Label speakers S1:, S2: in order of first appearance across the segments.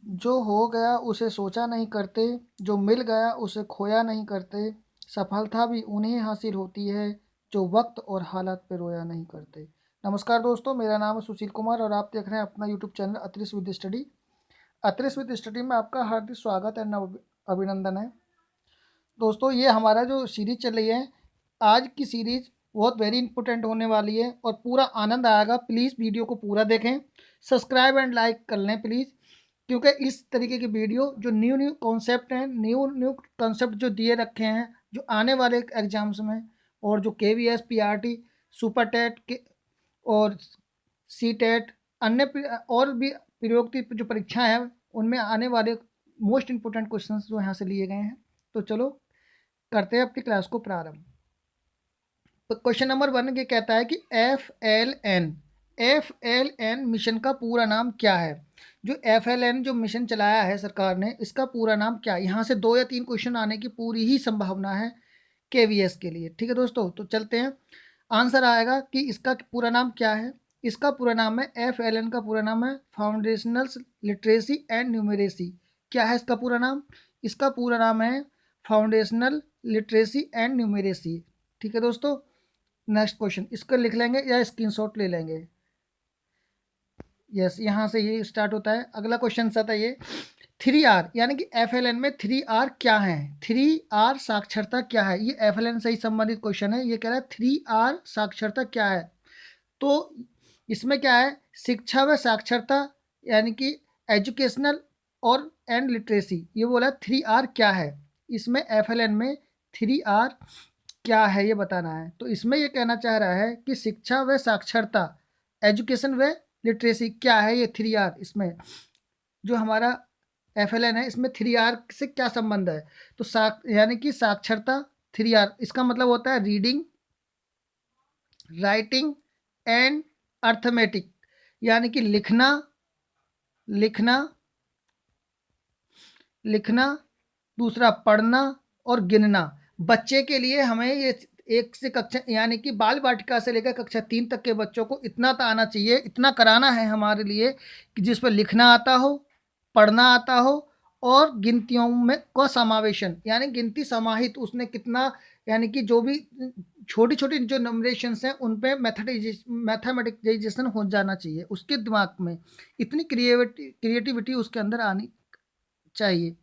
S1: जो हो गया उसे सोचा नहीं करते, जो मिल गया उसे खोया नहीं करते, सफलता भी उन्हें हासिल होती है जो वक्त और हालात पे रोया नहीं करते। नमस्कार दोस्तों, मेरा नाम है सुशील कुमार और आप देख रहे हैं अपना YouTube channel Atris with study. Atris with study में आपका हार्दिक स्वागत है, अभिनंदन है। दोस्तों, ये हमारा जो सीरीज चल रही है, आज की सीरीज बहुत वेरी इंपॉर्टेंट होने वाली है और पूरा आनंद आएगा। प्लीज़ वीडियो को पूरा देखें, सब्सक्राइब एंड लाइक कर लें प्लीज़, क्योंकि इस तरीके की वीडियो जो न्यू न्यू कॉन्सेप्ट हैं, न्यू न्यू कॉन्सेप्ट जो दिए रखे हैं जो आने वाले एग्जाम्स में, और जो KVS PRT सुपर टेट के और सी टेट अन्य और भी प्रतियोगिता जो परीक्षाएं हैं उनमें आने वाले मोस्ट इंपोर्टेंट क्वेश्चंस जो यहाँ से लिए गए हैं। तो चलो करते हैं अपनी क्लास को प्रारंभ। तो क्वेश्चन नंबर 1 ये कहता है कि FLN मिशन का पूरा नाम क्या है। जो FLN जो मिशन चलाया है सरकार ने, इसका पूरा नाम क्या है। यहाँ से 2 या 3 क्वेश्चन आने की पूरी ही संभावना है KVS के लिए। ठीक है दोस्तों, तो चलते हैं। आंसर आएगा कि इसका पूरा नाम क्या है। इसका पूरा नाम है, FLN का पूरा नाम है फाउंडेशनल लिटरेसी एंड न्यूमरेसी। क्या है इसका पूरा नाम? इसका पूरा नाम है फाउंडेशनल लिटरेसी एंड न्यूमरेसी। ठीक है दोस्तों, नेक्स्ट क्वेश्चन इसको लिख लेंगे या स्क्रीनशॉट ले लेंगे। यस, यहाँ से ये स्टार्ट होता है। अगला क्वेश्चन आता है ये 3R, यानी कि FLN में 3R क्या है। 3R साक्षरता क्या है। ये FLN से ही संबंधित क्वेश्चन है। ये कह रहा है 3R साक्षरता क्या है। तो इसमें क्या है, शिक्षा व साक्षरता, यानी कि एजुकेशनल और एंड लिटरेसी। ये बोला 3R क्या है। इसमें FLN में 3R क्या है ये बताना है। तो इसमें ये कहना चाह रहा है कि शिक्षा व साक्षरता, एजुकेशन व लिटरेसी क्या है ये 3R। इसमें जो हमारा FLN है इसमें 3R से क्या संबंध है। तो यानी कि साक्षरता 3R, इसका मतलब होता है रीडिंग, राइटिंग एंड अर्थमेटिक, यानी कि लिखना लिखना लिखना, दूसरा पढ़ना और गिनना। बच्चे के लिए हमें ये 1 से कक्षा यानी कि बाल वाटिका से लेकर कक्षा 3 तक के बच्चों को इतना तो आना चाहिए, इतना कराना है हमारे लिए कि जिस पर लिखना आता हो, पढ़ना आता हो और गिनतियों में का समावेशन, यानी गिनती समाहित उसने कितना, यानी कि जो भी छोटी छोटी जो नंबरेशंस हैं उन पे मैथमेटिक्स हो जाना चाहिए उसके दिमाग में। इतनी क्रिएटिविटी उसके अंदर आनी चाहिए।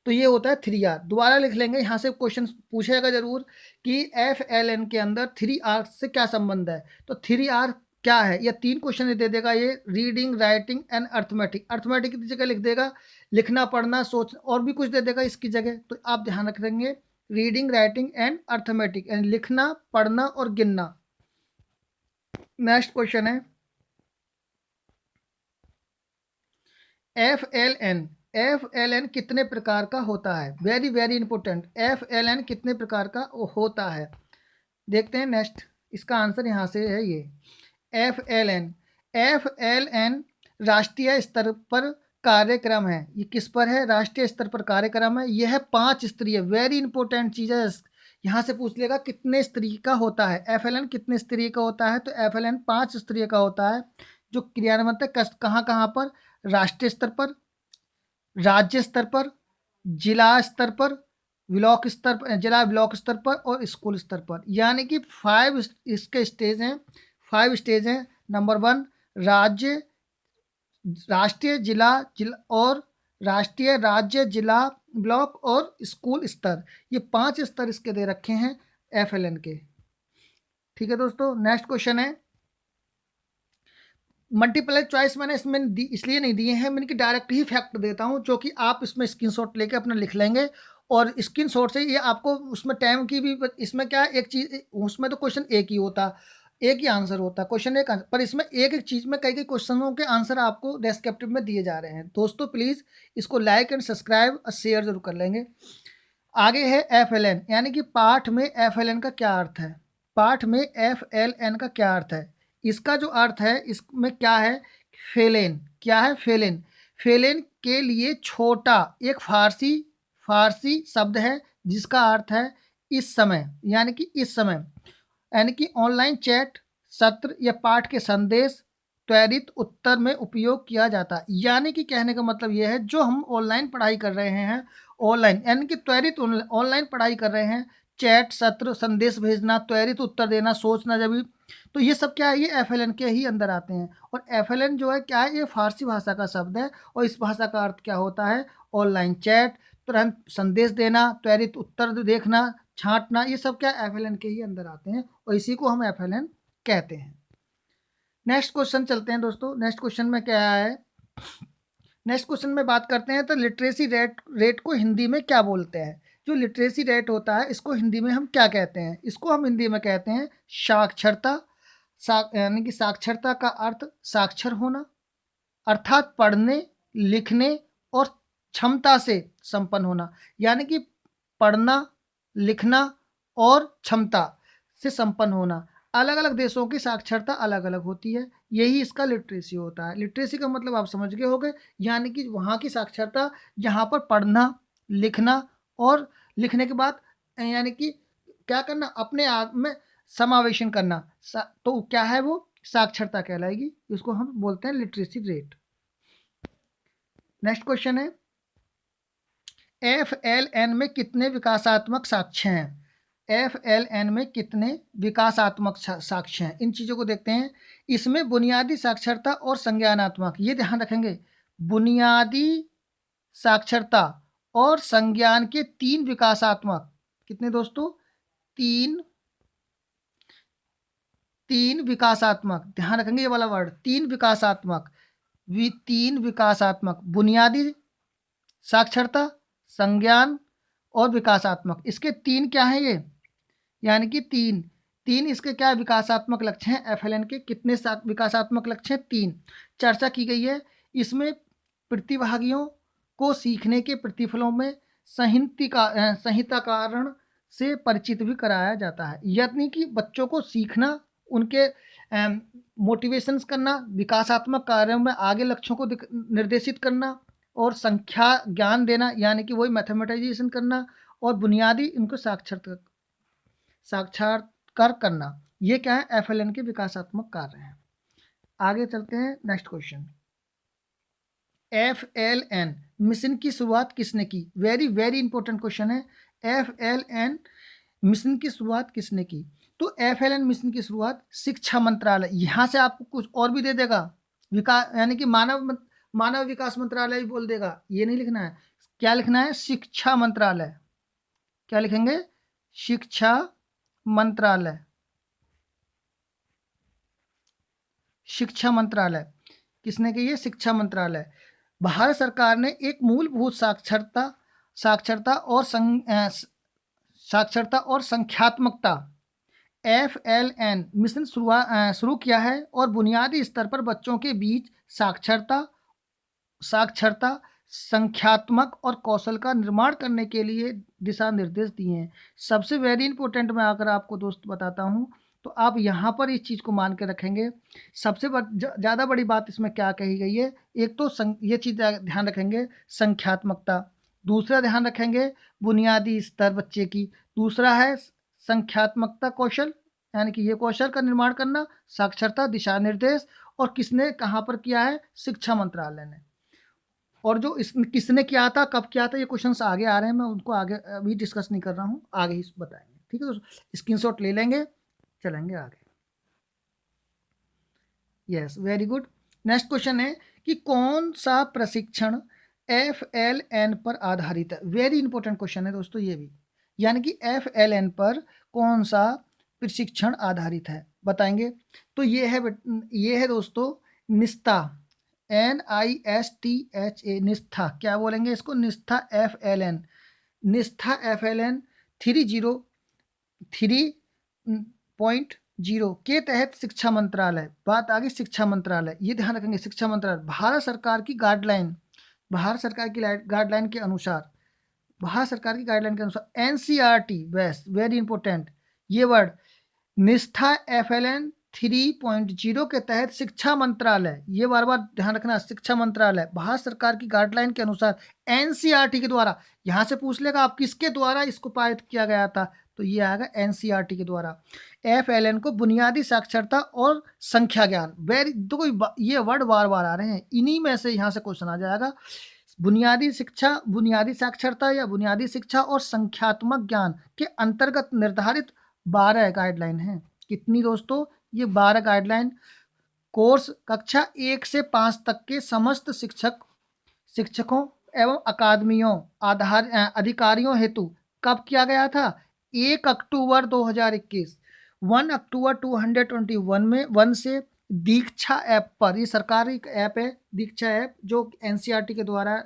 S1: तो ये होता है 3R। दोबारा लिख लेंगे, यहाँ से क्वेश्चन पूछेगा जरूर कि FLN के अंदर 3R से क्या संबंध है। तो 3R क्या है, या 3 क्वेश्चन दे देगा ये, reading, writing and arithmetic. Arithmetic की जगह लिख देगा लिखना, पढ़ना, सोच, और भी कुछ दे देगा इसकी जगह। तो आप ध्यान रखेंगे रीडिंग, राइटिंग एंड अर्थमेटिक, यानी लिखना, पढ़ना और गिनना। नेक्स्ट क्वेश्चन है FLN कितने प्रकार का होता है। वेरी वेरी इंपॉर्टेंट, FLN कितने प्रकार का होता है। देखते हैं नेक्स्ट, इसका आंसर यहाँ से है ये FLN राष्ट्रीय स्तर पर कार्यक्रम है। ये किस पर है, राष्ट्रीय स्तर पर कार्यक्रम है। यह है 5 स्तरीय, वेरी इंपॉर्टेंट चीज़ है। यहाँ से पूछ लेगा कितने स्तरीय का होता है। FLN कितने स्तरीय का होता है। तो FLN 5 स्तरीय का होता है, जो क्रियान्वित कहाँ कहाँ पर, राष्ट्रीय स्तर पर, राज्य स्तर पर, जिला स्तर पर, ब्लॉक स्तर पर, जिला ब्लॉक स्तर पर और स्कूल स्तर पर। यानी कि 5 इसके स्टेज हैं, 5 स्टेज हैं। नंबर 1 राज्य, राष्ट्रीय, जिला और राष्ट्रीय, राज्य, जिला, ब्लॉक और स्कूल स्तर। ये 5 स्तर इसके दे रखे हैं FLN के। ठीक है दोस्तों, नेक्स्ट क्वेश्चन है मल्टीपल चॉइस। मैंने इसमें इसलिए नहीं दिए हैं, मैंने कि डायरेक्ट ही फैक्ट देता हूं, जो कि आप इसमें स्क्रीनशॉट लेके अपना लिख लेंगे। और स्क्रीनशॉट से ये आपको उसमें टाइम की भी, इसमें क्या एक चीज़, उसमें तो क्वेश्चन एक ही होता, एक ही आंसर होता, क्वेश्चन एक आंसर, पर इसमें एक एक चीज़ में कई कई क्वेश्चनों के आंसर आपको डेस्क्रिप्टिव में दिए जा रहे हैं। दोस्तों प्लीज़ इसको लाइक एंड सब्सक्राइब और शेयर जरूर कर लेंगे। आगे है FLN, यानी कि पाठ में FLN का क्या अर्थ है। पाठ में FLN का क्या अर्थ है। इसका जो अर्थ है इसमें क्या है, फेलेन। क्या है, फेलेन। फेलेन के लिए छोटा एक फारसी शब्द है जिसका अर्थ है इस समय, यानी कि इस समय, यानी कि ऑनलाइन चैट, सत्र या पाठ के संदेश, त्वरित उत्तर में उपयोग किया जाता है। यानी कि कहने का मतलब ये है, जो हम ऑनलाइन पढ़ाई कर रहे हैं, ऑनलाइन यानी कि त्वरित ऑनलाइन पढ़ाई कर रहे हैं, चैट, सत्र, संदेश भेजना, त्वरित उत्तर देना, सोचना जब भी, तो ये सब क्या है, ये एफएलएन के ही अंदर आते हैं। और एफएलएन जो है क्या है, ये फारसी भाषा का शब्द है और इस भाषा का अर्थ क्या होता है, ऑनलाइन चैट, तुरंत संदेश देना, त्वरित उत्तर देखना, छांटना, ये सब क्या एफएलएन के ही अंदर आते हैं और इसी को हम एफएलएन कहते हैं। नेक्स्ट क्वेश्चन चलते हैं दोस्तों। नेक्स्ट क्वेश्चन में क्या है, नेक्स्ट क्वेश्चन में बात करते हैं तो लिटरेसी रेट को हिंदी में क्या बोलते हैं। जो लिटरेसी रेट होता है इसको हिंदी में हम क्या कहते हैं, इसको हम हिंदी में कहते हैं साक्षरता। यानी कि साक्षरता का अर्थ साक्षर होना, अर्थात पढ़ने, लिखने और क्षमता से संपन्न होना। यानी कि पढ़ना, लिखना और क्षमता से संपन्न होना। अलग अलग देशों की साक्षरता अलग अलग होती है, यही इसका लिटरेसी होता है। लिटरेसी का मतलब आप समझ गए होंगे, यानी कि वहाँ की साक्षरता जहाँ पर पढ़ना, लिखना और लिखने के बाद यानी कि क्या करना, अपने आप में समावेशन करना, तो क्या है वो साक्षरता कहलाएगी, इसको हम बोलते हैं लिटरेसी रेट। नेक्स्ट क्वेश्चन है, एफएलएन में कितने विकासात्मक साक्ष्य हैं। एफएलएन में कितने विकासात्मक साक्ष्य हैं, इन चीज़ों को देखते हैं। इसमें बुनियादी साक्षरता और संज्ञानात्मक, ये ध्यान रखेंगे, बुनियादी साक्षरता और संज्ञान के 3 विकासात्मक, कितने दोस्तों, 3 विकासात्मक, ध्यान रखेंगे ये वाला वर्ड, 3 विकासात्मक, 3 विकासात्मक, बुनियादी साक्षरता, संज्ञान और विकासात्मक, इसके 3 क्या हैं ये, यानी कि 3 इसके क्या विकासात्मक लक्ष्य हैं। एफएलएन के कितने विकासात्मक लक्ष्य हैं, 3 चर्चा की गई है। इसमें प्रतिभागियों को सीखने के प्रतिफलों में संहिताकरण से परिचित भी कराया जाता है। यानी कि बच्चों को सीखना, उनके मोटिवेशंस करना, विकासात्मक कार्यों में आगे लक्ष्यों को निर्देशित करना और संख्या ज्ञान देना, यानी कि वही मैथमेटाइजेशन करना और बुनियादी इनको साक्षात्कार करना, ये क्या है, एफएलएन के विकासात्मक कार्य हैं। आगे चलते हैं, नेक्स्ट क्वेश्चन। एफएलएन मिशन की शुरुआत किसने की, वेरी वेरी इंपॉर्टेंट क्वेश्चन है। एफएलएन मिशन की शुरुआत किसने की, तो एफएलएन मिशन की शुरुआत शिक्षा मंत्रालय, यहाँ से आपको कुछ और भी दे देगा, विकास यानी कि मानव विकास मंत्रालय भी बोल देगा, ये नहीं लिखना है, क्या लिखना है, शिक्षा मंत्रालय। क्या लिखेंगे, शिक्षा मंत्रालय। शिक्षा मंत्रालय किसने की है, शिक्षा मंत्रालय। भारत सरकार ने एक मूलभूत साक्षरता और संख्यात्मकता एफएलएन मिशन शुरू किया है और बुनियादी स्तर पर बच्चों के बीच साक्षरता, संख्यात्मक और कौशल का निर्माण करने के लिए दिशा निर्देश दिए हैं। सबसे वेरी इंपॉर्टेंट मैं अगर आपको दोस्त बताता हूँ तो आप यहाँ पर इस चीज़ को मान के रखेंगे। सबसे ज़्यादा बड़ी बात इसमें क्या कही गई है, एक तो ये चीज़ ध्यान रखेंगे संख्यात्मकता, दूसरा ध्यान रखेंगे बुनियादी स्तर बच्चे की, दूसरा है संख्यात्मकता कौशल, यानी कि ये कौशल का निर्माण करना, साक्षरता, दिशा निर्देश, और किसने कहाँ पर किया है, शिक्षा मंत्रालय ने। और जो किसने किया था, कब किया था, ये क्वेश्चंस आगे आ रहे हैं, मैं उनको आगे अभी डिस्कस नहीं कर रहा हूँ, आगे ही बताएंगे। ठीक है दोस्तों, स्क्रीनशॉट ले लेंगे, चलेंगे आगे। Yes, very good. Next question है कि कौन सा प्रशिक्षण एफएलएन पर आधारित है। वेरी इंपॉर्टेंट क्वेश्चन है दोस्तों ये भी, यानी कि एफएलएन पर कौन सा प्रशिक्षण आधारित है, बताएंगे। तो ये है दोस्तों निष्ठा, NISTHA, निष्ठा, क्या बोलेंगे इसको, निष्ठा एफएलएन, निष्ठा एफएलएन 3.0 के तहत शिक्षा मंत्रालय, बात आ गई शिक्षा मंत्रालय, ये ध्यान रखेंगे, शिक्षा मंत्रालय भारत सरकार की गाइडलाइन, भारत सरकार की गाइडलाइन के अनुसार, भारत सरकार की गाइडलाइन के अनुसार एनसीईआरटी, बेस्ट, वेरी इंपॉर्टेंट ये वर्ड, निष्ठा एफएलएन 3.0 के तहत शिक्षा मंत्रालय, ये बार बार ध्यान रखना, शिक्षा मंत्रालय भारत सरकार की गाइडलाइन के अनुसार एनसीईआरटी के द्वारा, यहाँ से पूछ लेगा आप किसके द्वारा इसको पारित किया गया था, तो ये आएगा एनसीईआरटी के द्वारा। एफएलएन को बुनियादी साक्षरता और संख्या ज्ञान, वेरी देखो ये वर्ड बार बार आ रहे हैं, इन्हीं में से यहाँ से क्वेश्चन आ जाएगा। बुनियादी शिक्षा, बुनियादी साक्षरता या बुनियादी शिक्षा और संख्यात्मक ज्ञान के अंतर्गत निर्धारित 12 गाइडलाइन हैं। कितनी दोस्तों? ये 12 गाइडलाइन कोर्स कक्षा 1 से 5 तक के समस्त शिक्षकों एवं अकादमियों अधिकारियों हेतु कब किया गया था? 1 अक्टूबर 2021। 1 अक्टूबर 2021 में 1 से दीक्षा ऐप पर, ये सरकारी ऐप है दीक्षा ऐप, जो एनसीईआरटी के द्वारा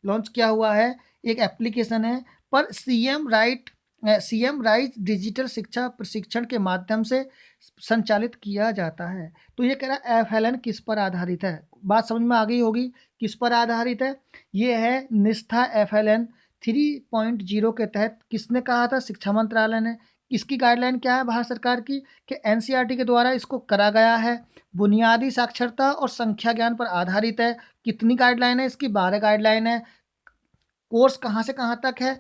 S1: लॉन्च किया हुआ है, एक एप्लीकेशन है, पर सीएम राइट डिजिटल शिक्षा प्रशिक्षण के माध्यम से संचालित किया जाता है। तो ये कह रहा है एफएलएन किस पर आधारित है, बात समझ में आ गई होगी किस पर आधारित है। ये है निष्ठा एफएलएन 3.0 के तहत किसने कहा था? शिक्षा मंत्रालय ने। इसकी गाइडलाइन क्या है भारत सरकार की? कि एनसीईआरटी के द्वारा इसको करा गया है। बुनियादी साक्षरता और संख्या ज्ञान पर आधारित है। कितनी गाइडलाइन है इसकी? 12 गाइडलाइन है। कोर्स कहाँ से कहाँ तक है?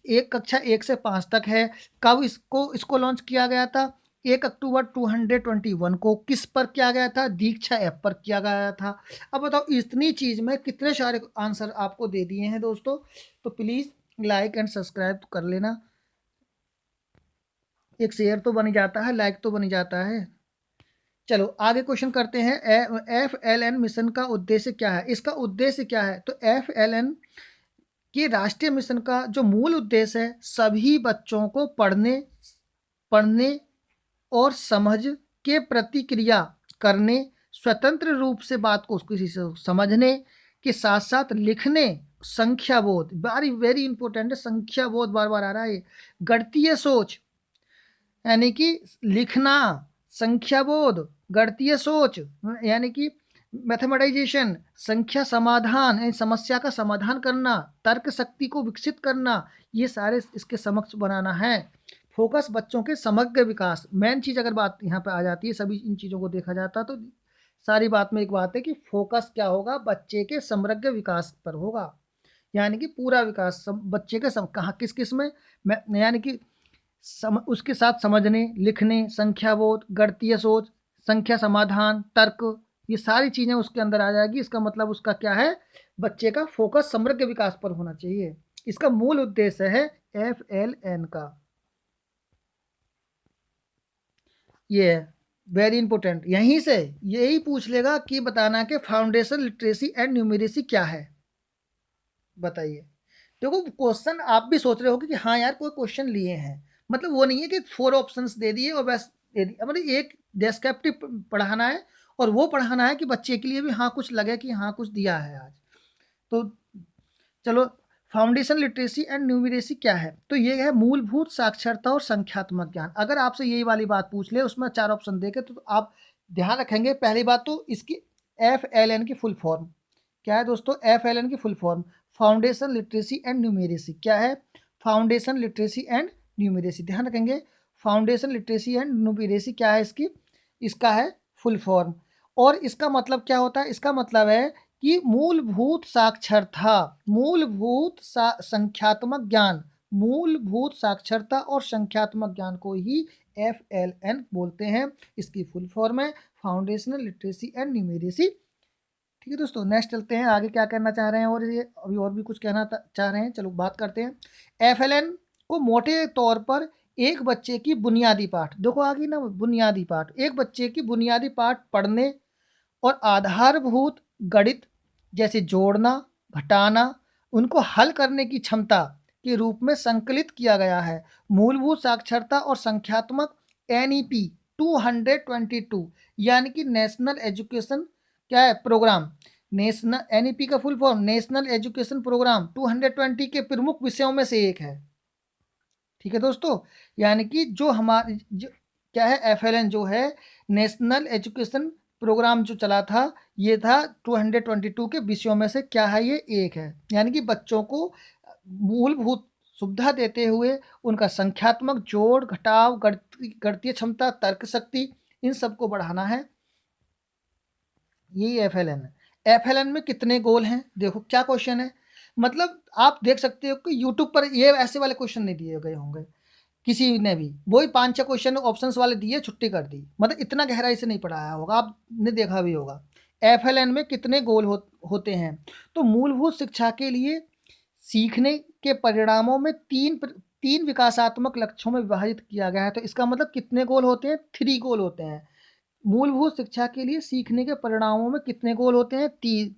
S1: एक कक्षा 1 से 5 तक है। कब इसको लॉन्च किया गया था? 1 अक्टूबर 2021 को। किस पर किया गया था? दीक्षा ऐप पर किया गया था। अब बताओ इतनी चीज़ में कितने सारे आंसर आपको दे दिए हैं दोस्तों, तो प्लीज़ लाइक एंड सब्सक्राइब कर लेना। एक शेयर तो बन जाता है, लाइक तो बन जाता है। चलो आगे क्वेश्चन करते हैं। एफएलएन मिशन का उद्देश्य क्या है? इसका उद्देश्य क्या है? तो एफएलएन कि राष्ट्रीय मिशन का जो मूल उद्देश्य है, सभी बच्चों को पढ़ने और समझ के प्रतिक्रिया करने, स्वतंत्र रूप से बात को किसी से समझने के साथ साथ लिखने, संख्या बोध, वेरी इंपॉर्टेंट है, संख्या बोध बार बार आ रहा है, गणितीय सोच यानी कि लिखना, संख्या बोध, गणितीय सोच यानी कि मैथमेटाइजेशन, संख्या समाधान, समस्या का समाधान करना, तर्क शक्ति को विकसित करना, ये सारे इसके समक्ष बनाना है। फोकस बच्चों के समग्र विकास, मेन चीज़ अगर बात यहाँ पे आ जाती है, सभी इन चीज़ों को देखा जाता तो सारी बात में एक बात है कि फोकस क्या होगा? बच्चे के समग्र विकास पर होगा, यानी कि पूरा विकास बच्चे के कहाँ किस किस में, यानी कि उसके साथ समझने, लिखने, संख्या बोध, गणितीय सोच, संख्या समाधान, तर्क, ये सारी चीज़ें उसके अंदर आ जाएगी। इसका मतलब उसका क्या है? बच्चे का फोकस समग्र विकास पर होना चाहिए। इसका मूल उद्देश्य है एफएलएन का। ये है वेरी इंपॉर्टेंट, यहीं से यही पूछ लेगा कि बताना कि फाउंडेशन लिटरेसी एंड न्यूमेरेसी क्या है, बताइए। देखो क्वेश्चन आप भी सोच रहे हो कि हाँ यार कोई क्वेश्चन लिए हैं, मतलब वो नहीं है कि 4 ऑप्शंस दे दिए और बस दे दिए, मतलब एक डेस्क्रिप्टिव पढ़ाना है और वो पढ़ाना है कि बच्चे के लिए भी हाँ कुछ लगे कि हाँ कुछ दिया है आज। तो चलो फाउंडेशन लिटरेसी एंड न्यूमेरेसी क्या है? तो ये है मूलभूत साक्षरता और संख्यात्मक ज्ञान। अगर आपसे यही वाली बात पूछ ले, उसमें 4 ऑप्शन देके, तो आप ध्यान रखेंगे। पहली बात तो इसकी एफएलएन की फुल फॉर्म क्या है दोस्तों? एफएलएन की full form foundation literacy and numeracy क्या है? फाउंडेशन लिटरेसी एंड न्यूमेरेसी, ध्यान रखेंगे। फाउंडेशन लिटरेसी एंड न्यूमेरेसी क्या है इसकी? इसका है फुल फॉर्म। और इसका मतलब क्या होता है? इसका मतलब है कि मूलभूत साक्षरता, संख्यात्मक ज्ञान, मूलभूत साक्षरता और संख्यात्मक ज्ञान को ही एफएलएन बोलते हैं। इसकी फुल फॉर्म है फाउंडेशनल लिटरेसी एंड न्यूमेरेसी। ठीक है दोस्तों, नेक्स्ट चलते हैं आगे क्या करना चाह रहे हैं, और ये अभी और भी कुछ कहना चाह रहे हैं, चलो बात करते हैं। एफएलएन को मोटे तौर पर एक बच्चे की बुनियादी पाठ, देखो आ गई ना बुनियादी पाठ, एक बच्चे की बुनियादी पाठ पढ़ने और आधारभूत गणित जैसे जोड़ना, घटाना, उनको हल करने की क्षमता के रूप में संकलित किया गया है। मूलभूत साक्षरता और संख्यात्मक एनईपी 222 यानी कि नेशनल एजुकेशन क्या है? प्रोग्राम। नेशनल एनईपी का full form national education programme 220 के प्रमुख विषयों में से एक है। ठीक है दोस्तों, यानी कि जो हमारे क्या है एफएलएन जो है नेशनल एजुकेशन प्रोग्राम जो चला था, ये था 222 के विषयों में से क्या है? ये एक है। यानी कि बच्चों को मूलभूत सुविधा देते हुए उनका संख्यात्मक जोड़ घटाव, गणितीय क्षमता, तर्क शक्ति, इन सबको बढ़ाना है। यही एफएलएन है। एफएलएन में कितने गोल हैं? देखो क्या क्वेश्चन है, मतलब आप देख सकते हो कि यूट्यूब पर ये ऐसे वाले क्वेश्चन नहीं दिए गए होंगे। किसी ने भी वही 5-6 क्वेश्चन ऑप्शंस वाले दिए, छुट्टी कर दी, मतलब इतना गहराई से नहीं पढ़ाया होगा, आपने देखा भी होगा। एफएलएन में कितने गोल होते हैं? तो मूलभूत शिक्षा के लिए सीखने के परिणामों में तीन विकासात्मक लक्ष्यों में विभाजित किया गया है। तो इसका मतलब कितने गोल होते हैं? 3 गोल होते हैं। मूलभूत शिक्षा के लिए सीखने के परिणामों में कितने गोल होते हैं? 3।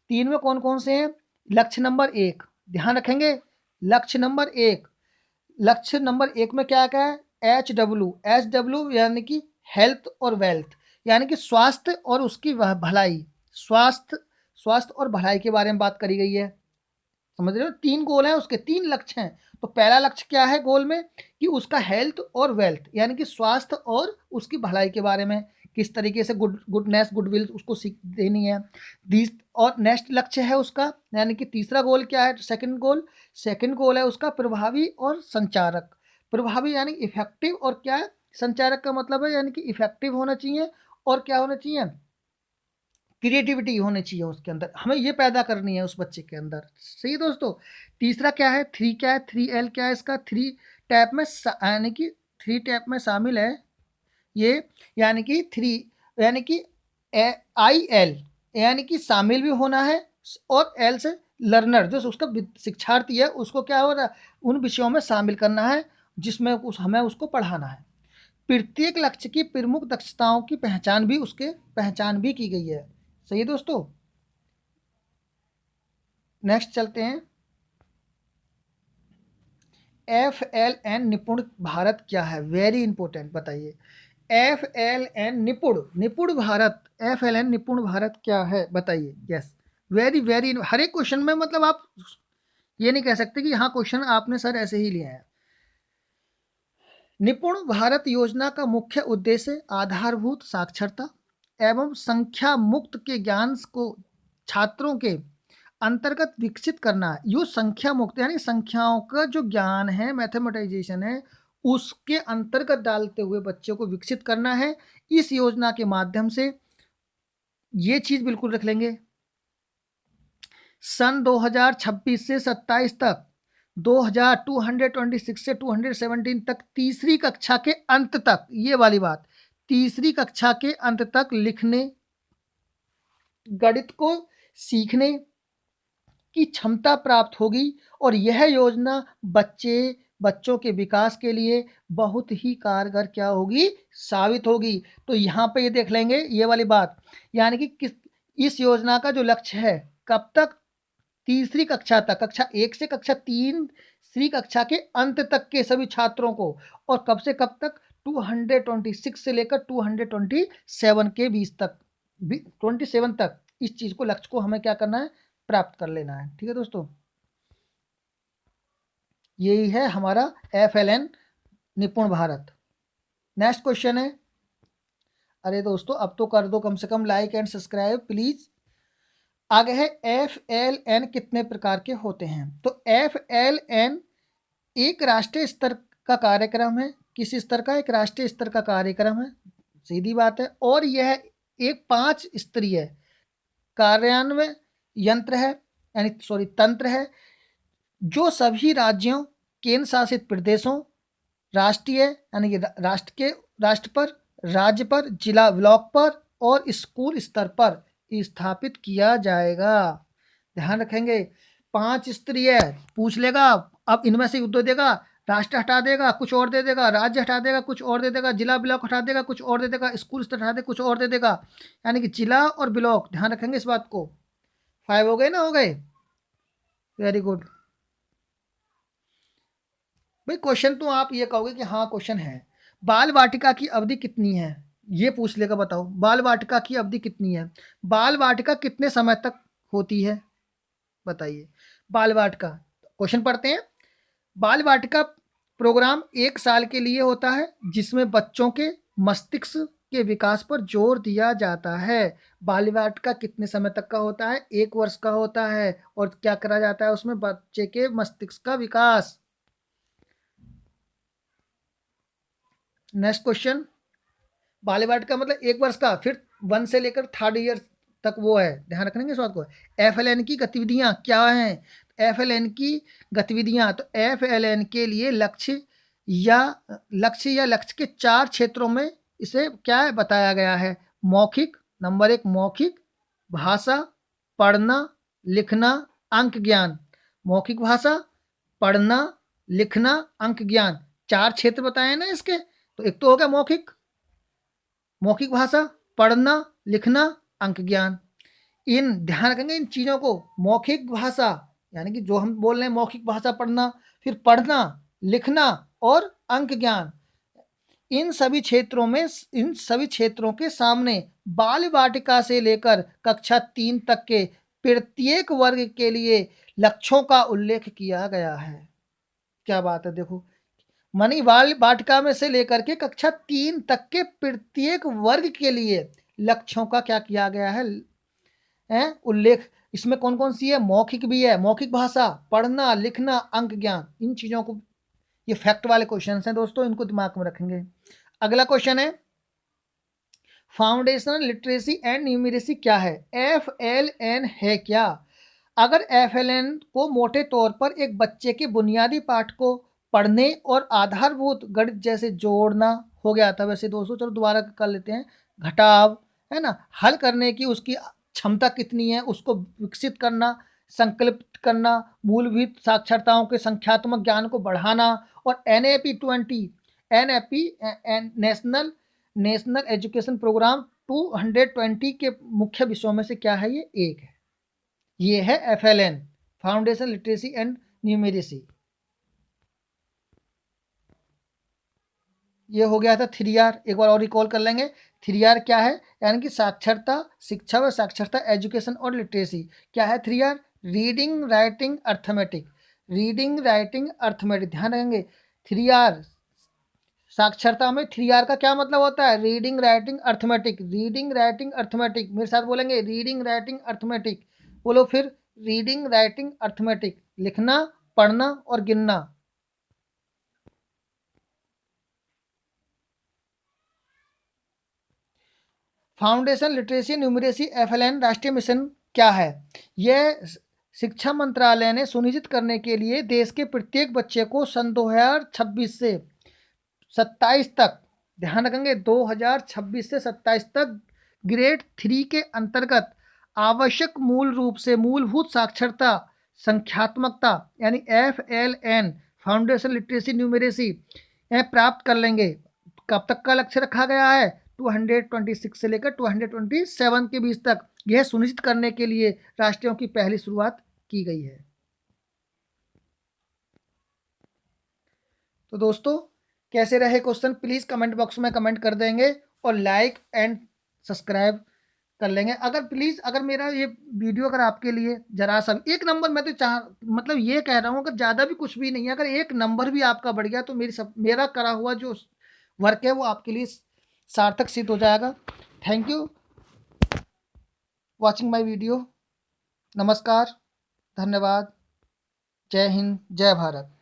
S1: 3 में कौन-कौन से हैं? लक्ष्य नंबर 1, ध्यान रखेंगे, लक्ष्य नंबर 1, लक्ष्य नंबर 1 में क्या-क्या है? एचडब्ल्यू यानी कि हेल्थ और वेल्थ, यानी कि स्वास्थ्य और उसकी भलाई, स्वास्थ्य और भलाई के बारे में बात करी गई है। समझ रहे हो? 3 गोल हैं उसके, 3 लक्ष्य हैं। तो पहला लक्ष्य क्या है गोल में? कि उसका हेल्थ और वेल्थ यानी कि स्वास्थ्य और उसकी भलाई के बारे में, किस तरीके से गुडनेस गुडविल उसको सीख देनी है। और नेक्स्ट लक्ष्य है उसका, यानी कि तीसरा गोल क्या है? सेकंड गोल है उसका प्रभावी और संचारक। प्रभावी यानी इफेक्टिव, और क्या है? संचारक का मतलब है यानी कि इफेक्टिव होना चाहिए, और क्या होना चाहिए? क्रिएटिविटी होनी चाहिए उसके अंदर, हमें ये पैदा करनी है उस बच्चे के अंदर। सही है दोस्तों। तीसरा क्या है? 3 क्या है? 3L क्या है इसका? 3 टैप में यानी कि 3 टैप में शामिल है ये, यानी कि 3 यानी कि IL यानी कि शामिल भी होना है, और L से लर्नर जो उसका शिक्षार्थी है उसको क्या हो रहा है? उन विषयों में शामिल करना है जिसमें हमें उसको पढ़ाना है। प्रत्येक लक्ष्य की प्रमुख दक्षताओं की पहचान भी की गई है। सही है दोस्तों। नेक्स्ट चलते हैं। FLN निपुण भारत क्या है? वेरी इंपॉर्टेंट, बताइए। FLN निपुण भारत, FLN निपुण भारत क्या है? बताइए। यस, वेरी वेरी, हर एक क्वेश्चन में मतलब आप ये नहीं कह सकते कि हाँ क्वेश्चन आपने सर ऐसे ही लिया है। निपुण भारत योजना का मुख्य उद्देश्य आधारभूत साक्षरता एवं संख्या मुक्त के ज्ञान को छात्रों के अंतर्गत विकसित करना है। यो संख्या मुक्त यानी संख्याओं का जो ज्ञान है, मैथमेटाइजेशन है, उसके अंतर्गत डालते हुए बच्चों को विकसित करना है। इस योजना के माध्यम से ये चीज बिल्कुल रख लेंगे, सन 2026 से 27 तक, 226 से 217 तक, तीसरी कक्षा के अंत तक, ये वाली बात, तीसरी कक्षा के अंत तक लिखने, गणित को सीखने की क्षमता प्राप्त होगी, और यह योजना बच्चों के विकास के लिए बहुत ही कारगर क्या होगी? साबित होगी। तो यहाँ पे ये देख लेंगे ये वाली बात, यानी कि इस योजना का जो लक्ष्य है, कब तक? तीसरी कक्षा तक, कक्षा 1 से कक्षा 3 श्री कक्षा के अंत तक के सभी छात्रों को, और कब से कब तक? 226 से लेकर 227 के बीच तक, 27 तक इस चीज को, लक्ष्य को हमें क्या करना है? प्राप्त कर लेना है। ठीक है दोस्तों, यही है हमारा FLN निपुण भारत। नेक्स्ट क्वेश्चन है, अरे दोस्तों अब तो कर दो कम से कम लाइक एंड सब्सक्राइब प्लीज। आगे है FLN कितने प्रकार के होते हैं? तो FLN एक राष्ट्रीय स्तर का कार्यक्रम है। किस स्तर का? एक राष्ट्रीय स्तर का कार्यक्रम है, सीधी बात है। और यह एक 5 स्तरीय कार्यान्वयन यंत्र है, यानी तंत्र है, जो सभी राज्यों, केंद्र शासित प्रदेशों, राष्ट्रीय यानी कि राष्ट्र पर, राज्य पर, जिला ब्लॉक पर और स्कूल स्तर पर स्थापित किया जाएगा। ध्यान रखेंगे, 5 स्तरीय पूछ लेगा, अब इनमें से उत्तर देगा, राष्ट्र हटा देगा कुछ और दे देगा, राज्य हटा देगा कुछ और दे देगा, जिला ब्लॉक हटा देगा कुछ और दे देगा, स्कूल स्तर हटा देगा कुछ और दे देगा, यानी कि जिला और ब्लॉक, ध्यान रखेंगे इस बात को। 5 हो गए ना? हो गए, वेरी गुड भाई। क्वेश्चन तो आप ये कहोगे कि हाँ क्वेश्चन है। बाल वाटिका की अवधि कितनी है? ये पूछ लेगा, बताओ बाल वाटिका की अवधि कितनी है? बाल वाटिका कितने समय तक होती है? बताइए। बाल वाटिका, क्वेश्चन पढ़ते हैं। बाल वाटिका प्रोग्राम 1 साल के लिए होता है, जिसमें बच्चों के मस्तिष्क के विकास पर जोर दिया जाता है। बाल वाटिका कितने समय तक का होता है? 1 वर्ष का होता है। और क्या करा जाता है उसमें? बच्चे के मस्तिष्क का विकास। नेक्स्ट क्वेश्चन, बाल वाटिका मतलब 1 वर्ष का, फिर 1 से लेकर 3rd ईयर तक वो है, ध्यान रखेंगे इस बात को। FLN की गतिविधियां क्या हैं? FLN की गतिविधियां, तो FLN के लिए लक्ष्य या लक्ष्य या लक्ष्य के 4 क्षेत्रों में इसे क्या है बताया गया है। मौखिक, नंबर 1 मौखिक, भाषा, पढ़ना, लिखना, अंक ज्ञान। मौखिक भाषा, पढ़ना, लिखना, अंक ज्ञान, 4 क्षेत्र बताए हैं ना इसके। तो एक तो हो गया मौखिक, मौखिक भाषा, पढ़ना, लिखना, अंक ज्ञान। इन ध्यान रखेंगे इन चीज़ों को। मौखिक भाषा यानी कि जो हम बोल रहे हैं मौखिक भाषा पढ़ना, फिर पढ़ना, लिखना और अंक ज्ञान। इन सभी क्षेत्रों के सामने बाल वाटिका से लेकर कक्षा 3 तक के प्रत्येक वर्ग के लिए लक्ष्यों का उल्लेख किया गया है। क्या बात है, देखो मनी बाल वाटिका में से लेकर के कक्षा 3 तक के प्रत्येक वर्ग के लिए लक्ष्यों का क्या किया गया है उल्लेख। इसमें कौन कौन सी है, मौखिक भी है, मौखिक भाषा, पढ़ना, लिखना, अंक ज्ञान। इन चीज़ों को, ये फैक्ट वाले क्वेश्चन हैं दोस्तों, इनको दिमाग में रखेंगे। अगला क्वेश्चन है फाउंडेशनल लिटरेसी एंड न्यूमेरेसी क्या है। FLN है क्या। अगर FLN को मोटे तौर पर एक बच्चे के बुनियादी पाठ को पढ़ने और आधारभूत गणित जैसे जोड़ना हो गया था। वैसे दोस्तों चलो दोबारा कर लेते हैं। घटाव है ना, हल करने की उसकी क्षमता कितनी है उसको विकसित करना, संकल्पित करना, मूलभूत साक्षरताओं के संख्यात्मक ज्ञान को बढ़ाना। और NAP नेशनल एजुकेशन प्रोग्राम 220 के मुख्य विषयों में से क्या है, ये एक है। ये है FLN, foundation literacy and numeracy. ये हो गया था 3R। एक बार और रिकॉल कर लेंगे। 3R क्या है, यानी कि साक्षरता, शिक्षा व साक्षरता, एजुकेशन और लिटरेसी। क्या है 3R, reading, writing, arithmetic. Reading, writing, arithmetic, ध्यान रखेंगे। 3R साक्षरता में 3R का क्या मतलब होता है, reading, writing, arithmetic. Reading, writing, arithmetic, मेरे साथ बोलेंगे रीडिंग, राइटिंग, अर्थमेटिक। बोलो फिर, रीडिंग, राइटिंग, अर्थमेटिक, लिखना, पढ़ना और गिनना। फाउंडेशन लिटरेसी न्यूमरेसी FLN राष्ट्रीय मिशन क्या है। यह शिक्षा मंत्रालय ने सुनिश्चित करने के लिए देश के प्रत्येक बच्चे को सन 2026 से 27 तक, ध्यान रखेंगे 2026 से 27 तक ग्रेड 3 के अंतर्गत आवश्यक मूल रूप से मूलभूत साक्षरता संख्यात्मकता यानी FLN फाउंडेशन लिटरेसी न्यूमरेसी प्राप्त कर लेंगे। कब तक का लक्ष्य रखा गया है, 226 से लेकर 227 के बीच तक। यह सुनिश्चित करने के लिए राष्ट्रीयों की पहली शुरुआत की गई है। तो दोस्तों कैसे रहे क्वेश्चन, प्लीज़ कमेंट बॉक्स में कमेंट कर देंगे और लाइक एंड सब्सक्राइब कर लेंगे। अगर प्लीज़, अगर मेरा ये वीडियो अगर आपके लिए जरा सा एक नंबर, मैं तो मतलब ये कह रहा हूँ अगर ज़्यादा भी कुछ भी नहीं है, अगर एक नंबर भी आपका बढ़ गया तो मेरा करा हुआ जो वर्क है वो आपके लिए सार्थक सिद्ध हो जाएगा। Thank you watching my video. नमस्कार, धन्यवाद, जय हिंद, जय भारत।